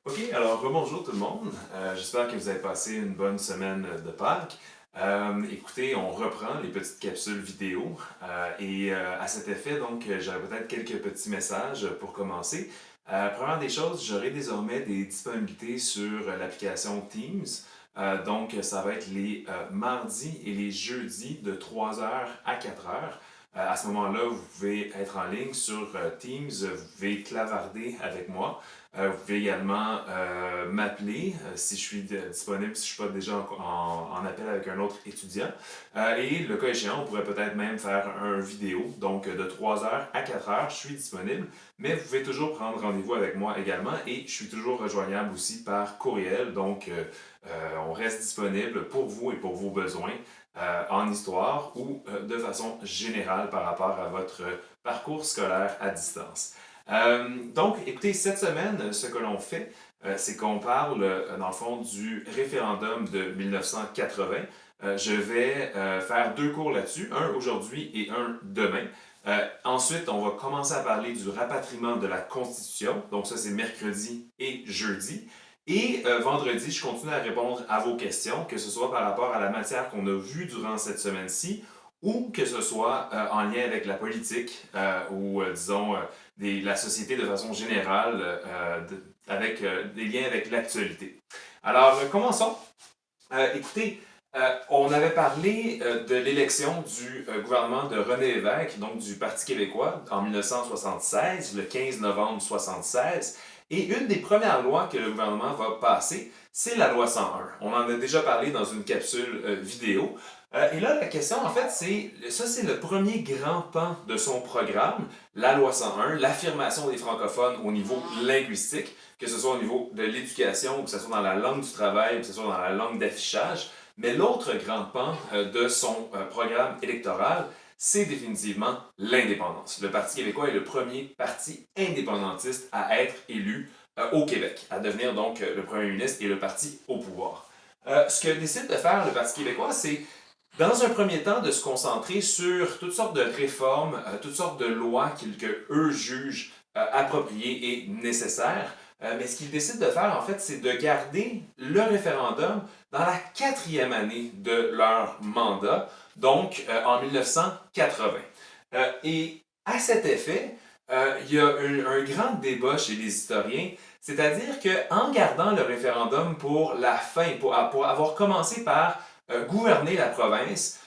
Ok, alors rebonjour tout le monde. J'espère que vous avez passé une bonne semaine de Pâques. Écoutez, on reprend les petites capsules vidéo à cet effet, donc j'aurais peut-être quelques petits messages pour commencer. Première des choses, j'aurai désormais des disponibilités sur l'application Teams. Donc, ça va être les mardis et les jeudis de 3 heures à 4 heures. À ce moment-là, vous pouvez être en ligne sur Teams, vous pouvez clavarder avec moi. Vous pouvez également m'appeler si je suis disponible, si je ne suis pas déjà en appel avec un autre étudiant. Et le cas échéant, on pourrait peut-être même faire un vidéo. Donc de 3 heures à 4 heures, je suis disponible. Mais vous pouvez toujours prendre rendez-vous avec moi également. Et je suis toujours rejoignable aussi par courriel. Donc on reste disponible pour vous et pour vos besoins en histoire ou de façon générale par rapport à votre parcours scolaire à distance. Donc, écoutez, cette semaine, ce que l'on fait, c'est qu'on parle, dans le fond, du référendum de 1980. Je vais faire deux cours là-dessus, un aujourd'hui et un demain. Ensuite, on va commencer à parler du rapatriement de la Constitution. Donc, ça, c'est mercredi et jeudi. Et vendredi, je continue à répondre à vos questions, que ce soit par rapport à la matière qu'on a vue durant cette semaine-ci ou que ce soit en lien avec la politique ou, disons, la société de façon générale, avec des liens avec l'actualité. Alors, commençons. Écoutez, on avait parlé de l'élection du gouvernement de René Lévesque, donc du Parti québécois, en 1976, le 15 novembre 1976. Et une des premières lois que le gouvernement va passer, c'est la loi 101. On en a déjà parlé dans une capsule vidéo. Et là, la question, en fait, c'est le premier grand pan de son programme, la loi 101, l'affirmation des francophones au niveau linguistique, que ce soit au niveau de l'éducation, ou que ce soit dans la langue du travail, ou que ce soit dans la langue d'affichage. Mais l'autre grand pan de son programme électoral, c'est définitivement l'indépendance. Le Parti québécois est le premier parti indépendantiste à être élu au Québec, à devenir donc le premier ministre et le parti au pouvoir. Ce que décide de faire le Parti québécois, c'est dans un premier temps, de se concentrer sur toutes sortes de réformes, toutes sortes de lois que eux jugent appropriées et nécessaires. Mais ce qu'ils décident de faire, en fait, c'est de garder le référendum dans la quatrième année de leur mandat, donc en 1980. Et à cet effet, il y a un grand débat chez les historiens, c'est-à-dire qu'en gardant le référendum pour la fin, pour avoir commencé par gouverner la province,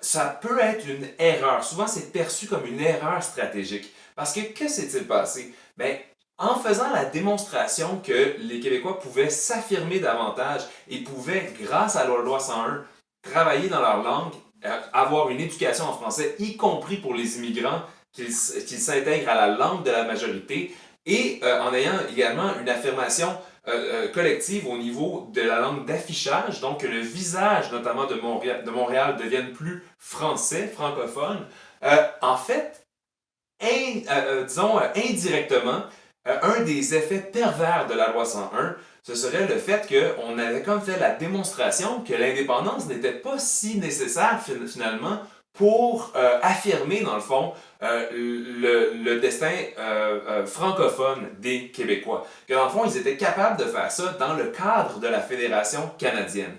ça peut être une erreur. Souvent, c'est perçu comme une erreur stratégique. Parce que s'est-il passé? Ben, en faisant la démonstration que les Québécois pouvaient s'affirmer davantage et pouvaient, grâce à la loi 101, travailler dans leur langue, avoir une éducation en français, y compris pour les immigrants, qu'ils s'intègrent à la langue de la majorité, et en ayant également une affirmation collective au niveau de la langue d'affichage, donc que le visage notamment de Montréal devienne plus français, francophone, en fait, disons indirectement, un des effets pervers de la loi 101, ce serait le fait qu'on avait comme fait la démonstration que l'indépendance n'était pas si nécessaire finalement pour affirmer, dans le fond, le destin francophone des Québécois. Que dans le fond, ils étaient capables de faire ça dans le cadre de la Fédération canadienne.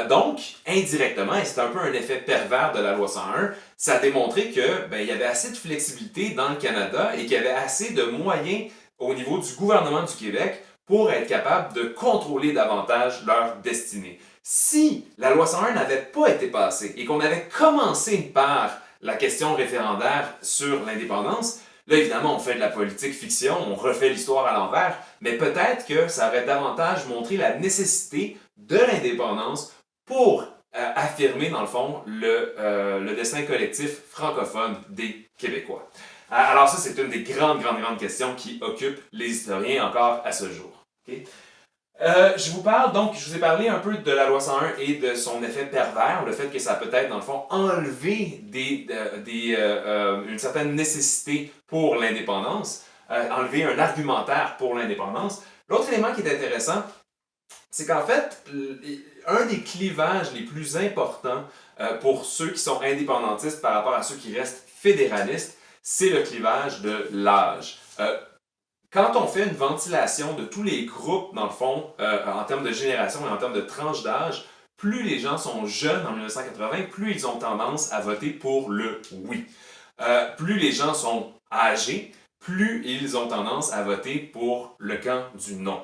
Donc, indirectement, et c'est un peu un effet pervers de la loi 101, ça a démontré que il y avait assez de flexibilité dans le Canada et qu'il y avait assez de moyens au niveau du gouvernement du Québec pour être capable de contrôler davantage leur destinée. Si la loi 101 n'avait pas été passée et qu'on avait commencé par la question référendaire sur l'indépendance, là, évidemment, on fait de la politique fiction, on refait l'histoire à l'envers, mais peut-être que ça aurait davantage montré la nécessité de l'indépendance pour affirmer, dans le fond, le destin collectif francophone des Québécois. Alors ça, c'est une des grandes questions qui occupent les historiens encore à ce jour. Okay? Je vous parle donc, je vous ai parlé un peu de la loi 101 et de son effet pervers, le fait que ça peut être, dans le fond, enlever une certaine nécessité pour l'indépendance, enlever un argumentaire pour l'indépendance. L'autre élément qui est intéressant, c'est qu'en fait, un des clivages les plus importants pour ceux qui sont indépendantistes par rapport à ceux qui restent fédéralistes, c'est le clivage de l'âge. quand on fait une ventilation de tous les groupes, dans le fond, en termes de génération et en termes de tranche d'âge, plus les gens sont jeunes en 1980, plus ils ont tendance à voter pour le oui. Plus les gens sont âgés, plus ils ont tendance à voter pour le camp du non.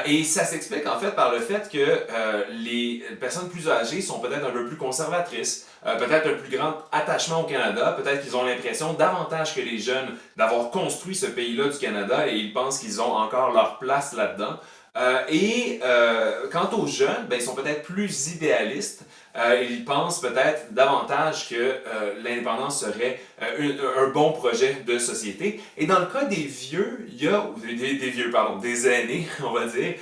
Et ça s'explique en fait par le fait que les personnes plus âgées sont peut-être un peu plus conservatrices, peut-être un plus grand attachement au Canada, peut-être qu'ils ont l'impression davantage que les jeunes d'avoir construit ce pays-là du Canada et ils pensent qu'ils ont encore leur place là-dedans. Quant aux jeunes, ben, ils sont peut-être plus idéalistes. Ils pensent peut-être davantage que l'indépendance serait un bon projet de société. Et dans le cas des vieux, il y a des vieux, pardon, des aînés, on va dire.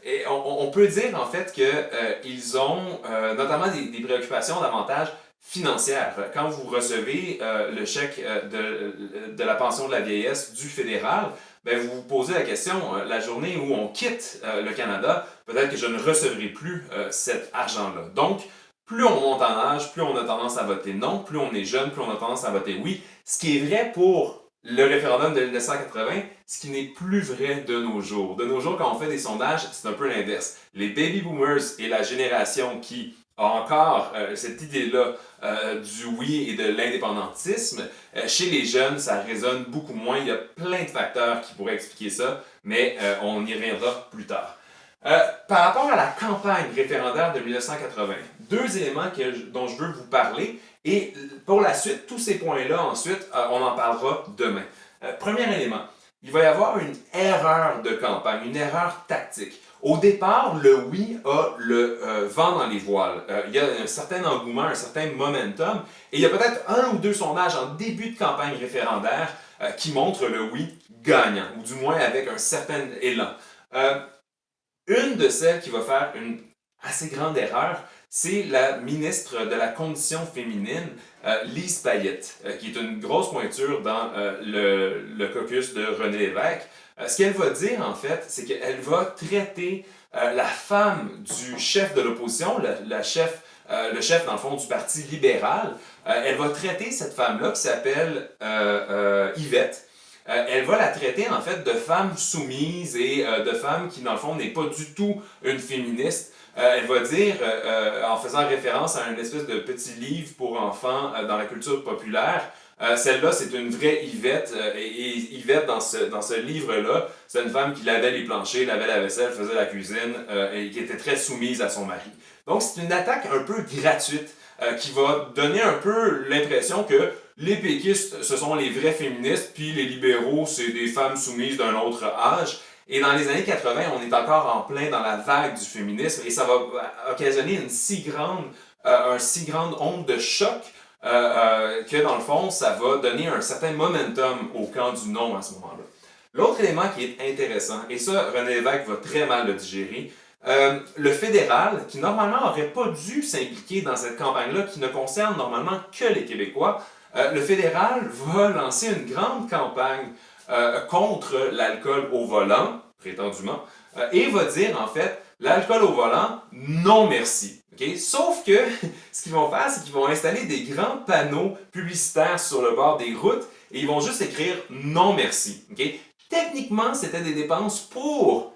Et on peut dire en fait qu'ils ont notamment des préoccupations davantage financières. Quand vous recevez le chèque de la pension de la vieillesse du fédéral, ben vous vous posez la question, la journée où on quitte le Canada, peut-être que je ne recevrai plus cet argent-là. Donc, plus on monte en âge, plus on a tendance à voter non, plus on est jeune, plus on a tendance à voter oui. Ce qui est vrai pour le référendum de 1980, ce qui n'est plus vrai de nos jours. De nos jours, quand on fait des sondages, c'est un peu l'inverse. Les baby boomers et la génération qui a encore cette idée-là du oui et de l'indépendantisme, chez les jeunes, ça résonne beaucoup moins. Il y a plein de facteurs qui pourraient expliquer ça, mais on y reviendra plus tard. Par rapport à la campagne référendaire de 1980, deux éléments dont je veux vous parler, et pour la suite, tous ces points-là, ensuite, on en parlera demain. Premier élément, il va y avoir une erreur de campagne, une erreur tactique. Au départ, le oui a le vent dans les voiles. Il y a un certain engouement, un certain momentum, et il y a peut-être un ou deux sondages en début de campagne référendaire qui montrent le oui gagnant, ou du moins avec un certain élan. Une de celles qui va faire une assez grande erreur, c'est la ministre de la Condition féminine, Lise Payette, qui est une grosse pointure dans le caucus de René Lévesque. Ce qu'elle va dire, en fait, c'est qu'elle va traiter la femme du chef de l'opposition, le chef, dans le fond, du Parti libéral. Elle va traiter cette femme-là, qui s'appelle Yvette. Elle va la traiter en fait de femme soumise et de femme qui dans le fond n'est pas du tout une féministe. Elle va dire, en faisant référence à une espèce de petit livre pour enfants dans la culture populaire, celle-là c'est une vraie Yvette, et Yvette dans ce livre-là, c'est une femme qui lavait les planchers, lavait la vaisselle, faisait la cuisine et qui était très soumise à son mari. Donc c'est une attaque un peu gratuite qui va donner un peu l'impression que les péquistes, ce sont les vrais féministes, puis les libéraux, c'est des femmes soumises d'un autre âge. Et dans les années 80, on est encore en plein dans la vague du féminisme et ça va occasionner un si grande onde de choc que dans le fond, ça va donner un certain momentum au camp du non à ce moment-là. L'autre élément qui est intéressant, et ça, René Lévesque va très mal le digérer, le fédéral, qui normalement n'aurait pas dû s'impliquer dans cette campagne-là, qui ne concerne normalement que les Québécois, le fédéral va lancer une grande campagne contre l'alcool au volant, prétendument, et va dire en fait, l'alcool au volant, non merci. Okay? Sauf que ce qu'ils vont faire, c'est qu'ils vont installer des grands panneaux publicitaires sur le bord des routes et ils vont juste écrire non merci. Okay? Techniquement, c'était des dépenses pour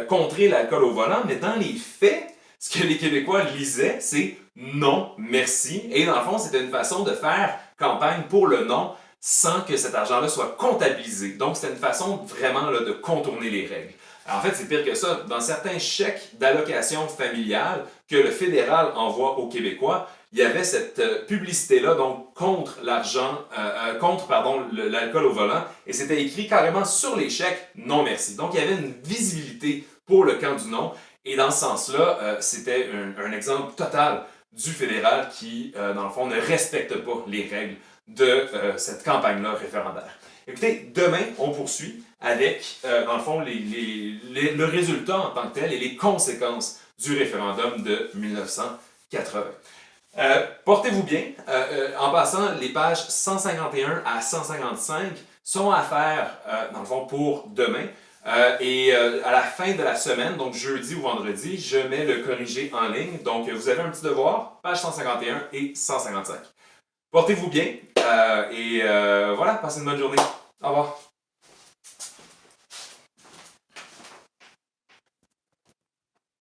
contrer l'alcool au volant, mais dans les faits, ce que les Québécois lisaient, c'est non merci. Et dans le fond, c'était une façon de faire campagne pour le non sans que cet argent-là soit comptabilisé. Donc, c'était une façon vraiment là, de contourner les règles. Alors, en fait, c'est pire que ça. Dans certains chèques d'allocation familiale que le fédéral envoie aux Québécois, il y avait cette publicité-là, donc contre l'alcool au volant, et c'était écrit carrément sur les chèques « Non merci ». Donc, il y avait une visibilité pour le camp du non, et dans ce sens-là, c'était un exemple total du fédéral qui, dans le fond, ne respecte pas les règles de cette campagne-là référendaire. Écoutez, demain, on poursuit avec, dans le fond, le résultat en tant que tel et les conséquences du référendum de 1980. Portez-vous bien. En passant, les pages 151 à 155 sont à faire, dans le fond, pour demain. À la fin de la semaine, donc jeudi ou vendredi, je mets le corrigé en ligne. Donc, vous avez un petit devoir, page 151 et 155. Portez-vous bien voilà, passez une bonne journée. Au revoir.